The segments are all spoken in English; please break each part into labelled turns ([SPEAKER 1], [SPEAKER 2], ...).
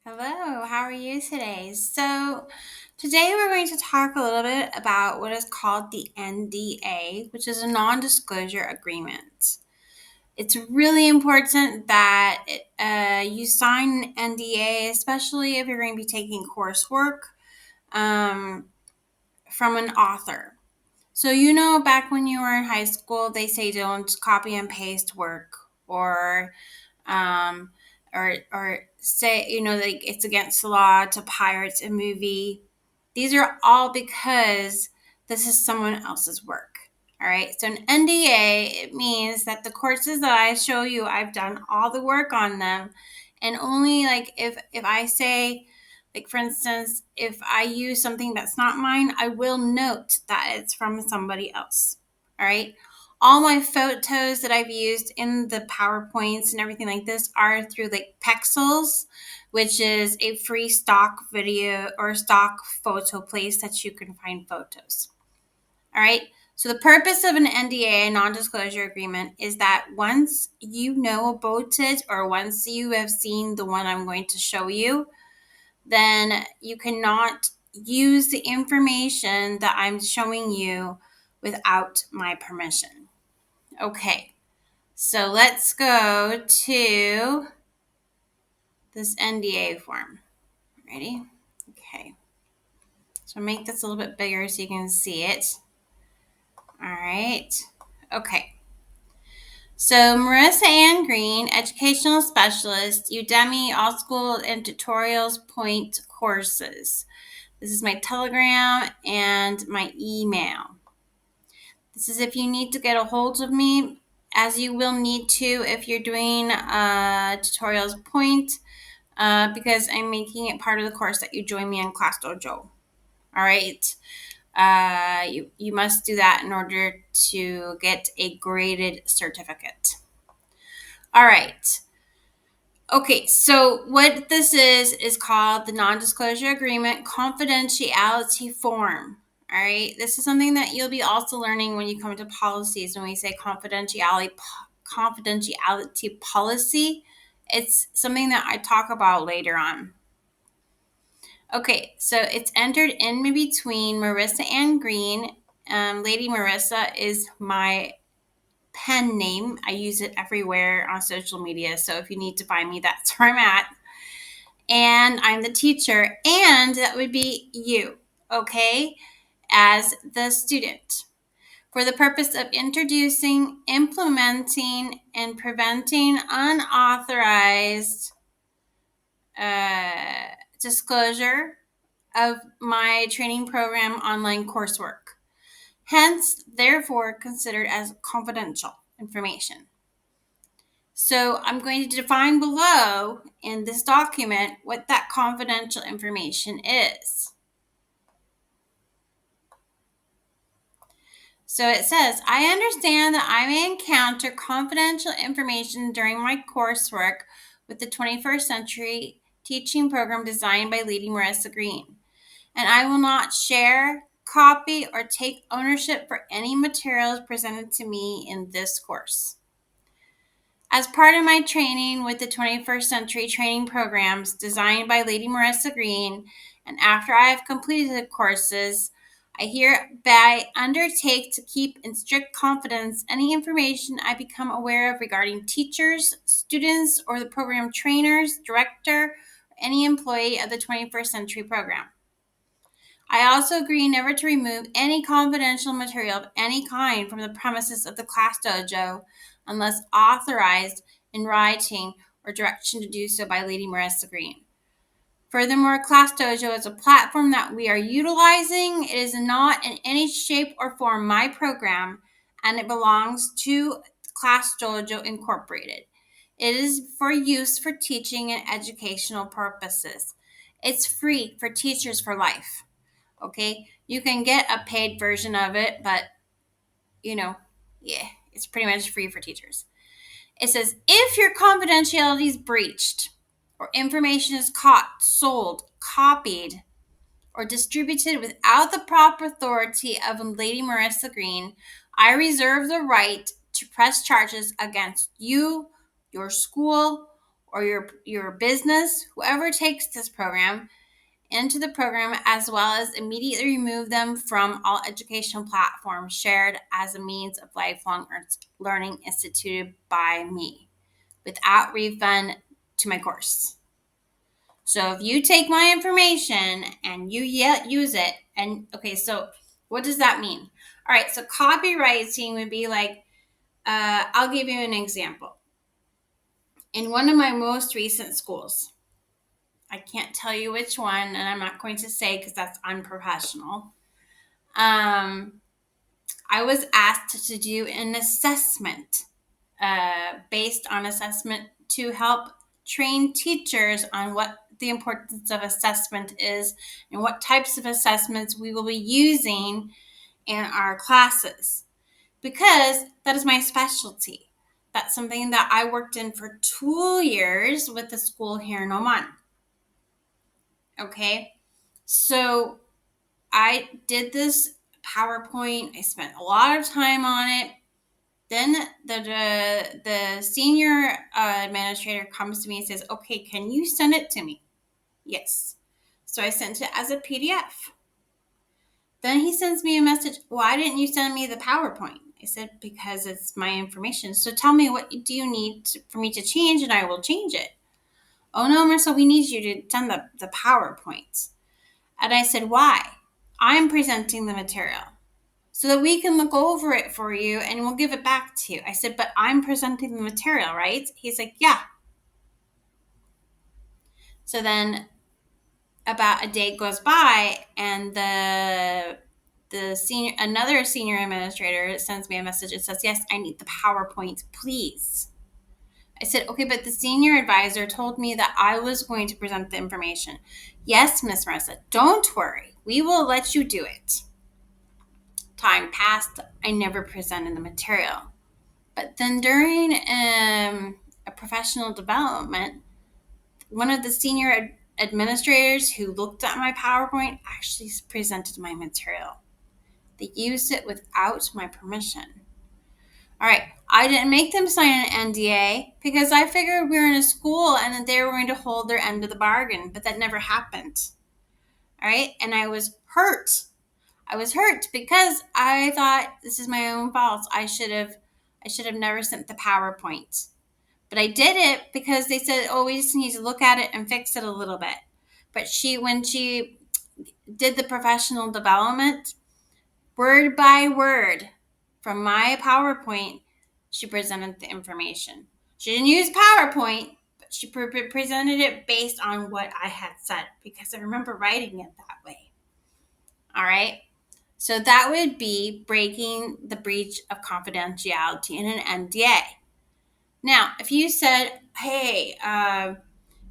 [SPEAKER 1] Hello, how are you today? Today we're going to talk a little bit about what is called the NDA, which is a non disclosure agreement. It's really important that you sign an NDA, especially if you're going to be taking coursework um, from an author. So, back when you were in high school, they say don't copy and paste work or um, or say like it's against the law to pirate a movie. These are all because this is someone else's work. All right. So an NDA, it means that the courses that I show you, I've done all the work on them, and only like if I say, like for instance, if I use something that's not mine, I will note that it's from somebody else. All right. All my photos that I've used in the PowerPoints and everything like this are through like Pexels, which is a free stock video or stock photo place that you can find photos. All right. So the purpose of an NDA, a non-disclosure agreement, is that once you know about it or once you have seen the one I'm going to show you, then you cannot use the information that I'm showing you without my permission. Okay. So let's go to this NDA form. Ready? Okay. So make this a little bit bigger so you can see it. All right. Okay. So Marissa Ann Green, Educational Specialist, Udemy, All School and Tutorials Point Courses. This is my Telegram and my email. This is if you need to get a hold of me, as you will need to if you're doing Tutorials Point, because I'm making it part of the course that you join me in Class Dojo. All right. You must do that in order to get a graded certificate. All right. Okay, so what this is called the non-disclosure agreement confidentiality form. All right, this is something that you'll be also learning when you come to policies. When we say confidentiality policy, it's something that I talk about later on. Okay, so it's entered in between Marissa Ann Green. Lady Marissa is my pen name. I use it everywhere on social media. So if you need to find me, that's where I'm at. And I'm the teacher, and that would be you, okay, as the student. For the purpose of introducing, implementing, and preventing unauthorized disclosure of my training program online coursework, hence, therefore, considered as confidential information. So I'm going to define below in this document what that confidential information is. So it says, I understand that I may encounter confidential information during my coursework with the 21st Century Teaching Program designed by Lady Marissa Green, and I will not share, copy, or take ownership for any materials presented to me in this course. As part of my training with the 21st Century Training Programs designed by Lady Marissa Green, and after I have completed the courses, I hereby undertake to keep in strict confidence any information I become aware of regarding teachers, students, or the program trainers, director, or any employee of the 21st Century Program. I also agree never to remove any confidential material of any kind from the premises of the class dojo unless authorized in writing or direction to do so by Lady Marissa Green. Furthermore, Class Dojo is a platform that we are utilizing. It is not in any shape or form my program, and it belongs to Class Dojo Incorporated. It is for use for teaching and educational purposes. It's free for teachers for life. Okay, you can get a paid version of it, but it's pretty much free for teachers. It says if your confidentiality is breached or information is caught, sold, copied, or distributed without the proper authority of Lady Marissa Green, I reserve the right to press charges against you, your school, or your business, whoever takes this program, into the program, as well as immediately remove them from all educational platforms shared as a means of lifelong learning instituted by me without refund to my course. So if you take my information and you use it, and okay, so what does that mean? All right, so copywriting would be like, I'll give you an example. In one of my most recent schools, I can't tell you which one, and I'm not going to say because that's unprofessional. I was asked to do an assessment, based on assessment to help train teachers on what the importance of assessment is and what types of assessments we will be using in our classes, because that is my specialty. That's something that I worked in for 2 years with the school here in Oman. Okay, so I did this PowerPoint. I spent a lot of time on it. Then the senior administrator comes to me and says, "Okay, can you send it to me?" Yes. So I sent it as a PDF. Then he sends me a message. "Why didn't you send me the PowerPoint?" I said, "Because it's my information. So tell me, what do you need for me to change, and I will change it." "Oh no, Marissa, we need you to send the PowerPoint." And I said, "Why?" "I'm presenting the material so that we can look over it for you and we'll give it back to you." I said, "But I'm presenting the material, right?" He's like, "Yeah." So then about a day goes by and another senior administrator sends me a message. It says, "Yes, I need the PowerPoint, please." I said, "Okay, but the senior advisor told me that I was going to present the information." "Yes, Miss Marissa, don't worry. We will let you do it." Time passed. I never presented the material. But then during a professional development, one of the senior administrators who looked at my PowerPoint actually presented my material. They used it without my permission. All right, I didn't make them sign an NDA because I figured we were in a school and that they were going to hold their end of the bargain, but that never happened. All right, and I was hurt. I was hurt because I thought, this is my own fault. I should have never sent the PowerPoint. But I did it because they said, "Oh, we just need to look at it and fix it a little bit." But when she did the professional development, word by word, from my PowerPoint, she presented the information. She didn't use PowerPoint, but she presented it based on what I had said because I remember writing it that way. All right. So that would be breaking the breach of confidentiality in an NDA. Now, if you said, "Hey,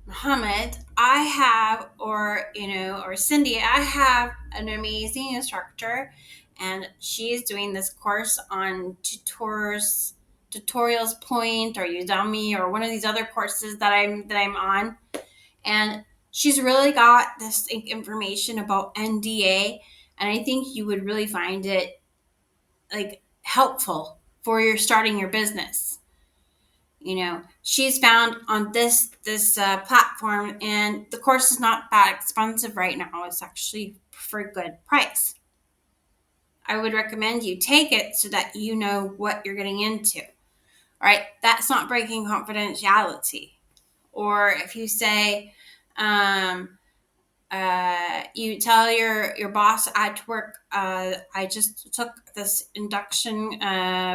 [SPEAKER 1] Muhammad, I have," or Cindy, "I have an amazing instructor, and she is doing this course on Tutorials Point or Udemy or one of these other courses that I'm on, and she's really got this information about NDA, and I think you would really find it like helpful for your starting your business. She's found on this platform, and the course is not that expensive right now. It's actually for a good price. I would recommend you take it so that you know what you're getting into." All right, that's not breaking confidentiality. Or if you say, you tell your boss at work, "I just took this induction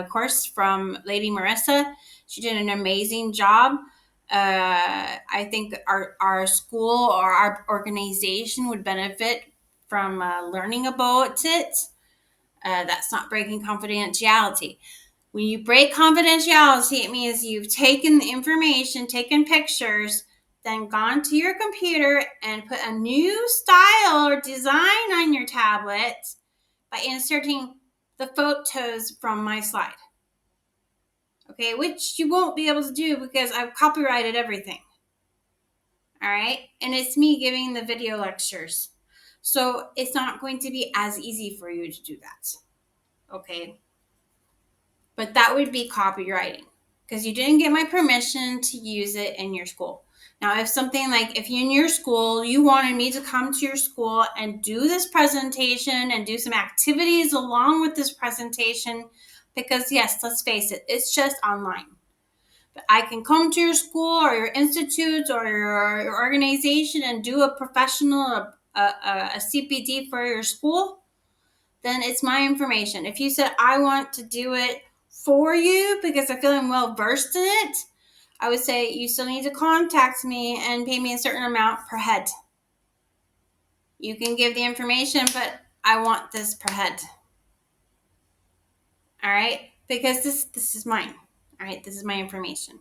[SPEAKER 1] course from Lady Marissa. She did an amazing job. I think our school or our organization would benefit from learning about it." That's not breaking confidentiality. When you break confidentiality, it means you've taken the information, taken pictures, then gone to your computer and put a new style or design on your tablet by inserting the photos from my slide. Okay, which you won't be able to do because I've copyrighted everything. All right, and it's me giving the video lectures. So it's not going to be as easy for you to do that. Okay, but that would be copywriting. because you didn't get my permission to use it in your school. Now, if you in your school, you wanted me to come to your school and do this presentation and do some activities along with this presentation, because yes, let's face it, it's just online. But I can come to your school or your institute or your organization and do a professional, a CPD for your school, then it's my information. If you said I want to do it for you because I feel I'm well versed in it, I would say you still need to contact me and pay me a certain amount per head. You can give the information, but I want this per head. All right? Because this is mine. All right? This is my information.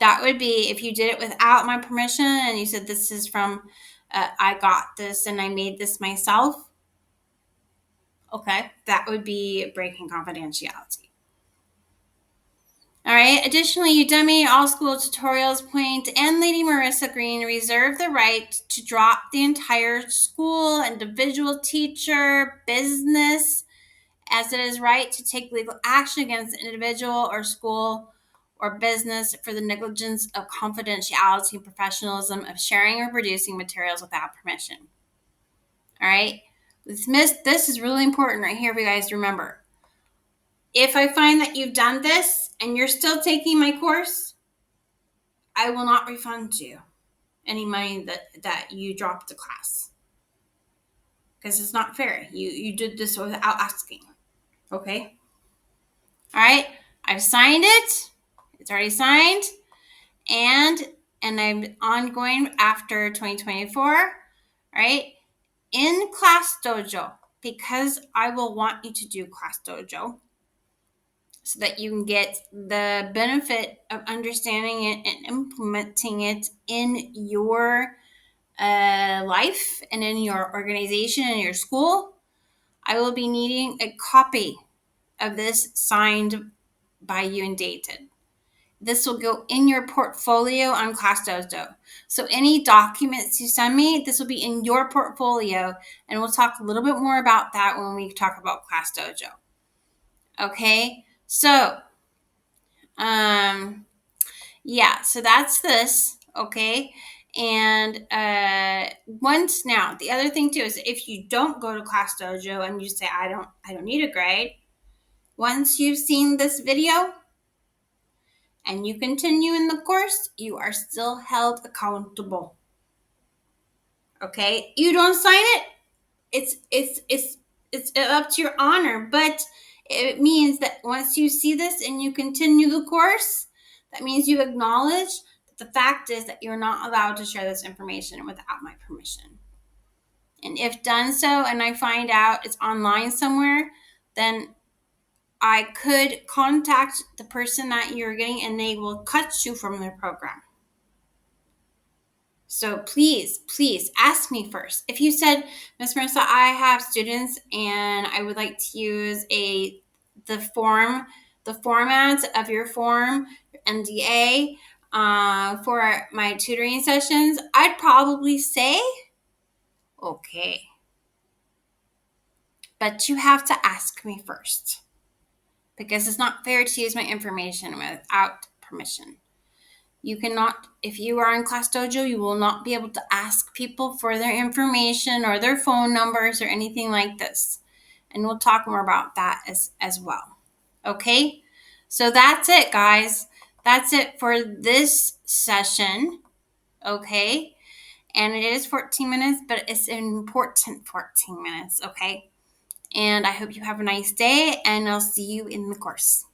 [SPEAKER 1] That would be if you did it without my permission and you said this is from I got this and I made this myself. Okay, that would be breaking confidentiality. All right. Additionally, Udemy, All School Tutorials Point, and Lady Marissa Green reserve the right to drop the entire school, individual teacher, business, as it is right to take legal action against an individual or school or business for the negligence of confidentiality and professionalism of sharing or producing materials without permission. All right. This is really important right here for you guys to remember. If I find that you've done this and you're still taking my course, I will not refund you any money that you dropped the class, because it's not fair. You did this without asking. Okay? All right? I've signed it. It's already signed. And I'm ongoing after 2024. All right? In Class Dojo, because I will want you to do Class Dojo, so that you can get the benefit of understanding it and implementing it in your life and in your organization and your school. I will be needing a copy of this signed by you and dated. This will go in your portfolio on Class Dojo. So any documents you send me, this will be in your portfolio, and we'll talk a little bit more about that when we talk about Class Dojo. Okay, so so that's this. Okay, and the other thing too is if you don't go to Class Dojo and you say I don't need a grade, once you've seen this video and you continue in the course, you are still held accountable. Okay, you don't sign it, it's up to your honor, but it means that once you see this and you continue the course, that means you acknowledge that the fact is that you're not allowed to share this information without my permission. And if done so and I find out it's online somewhere, then I could contact the person that you're getting and they will cut you from their program. So please ask me first. If you said, Miss Marissa, I have students and I would like to use the format of your form, your NDA, for my tutoring sessions, I'd probably say, okay. But you have to ask me first, because it's not fair to use my information without permission. You cannot, if you are in Class Dojo, you will not be able to ask people for their information or their phone numbers or anything like this. And we'll talk more about that as well. Okay? So that's it, guys. That's it for this session. Okay? And it is 14 minutes, but it's an important 14 minutes. Okay? And I hope you have a nice day, and I'll see you in the course.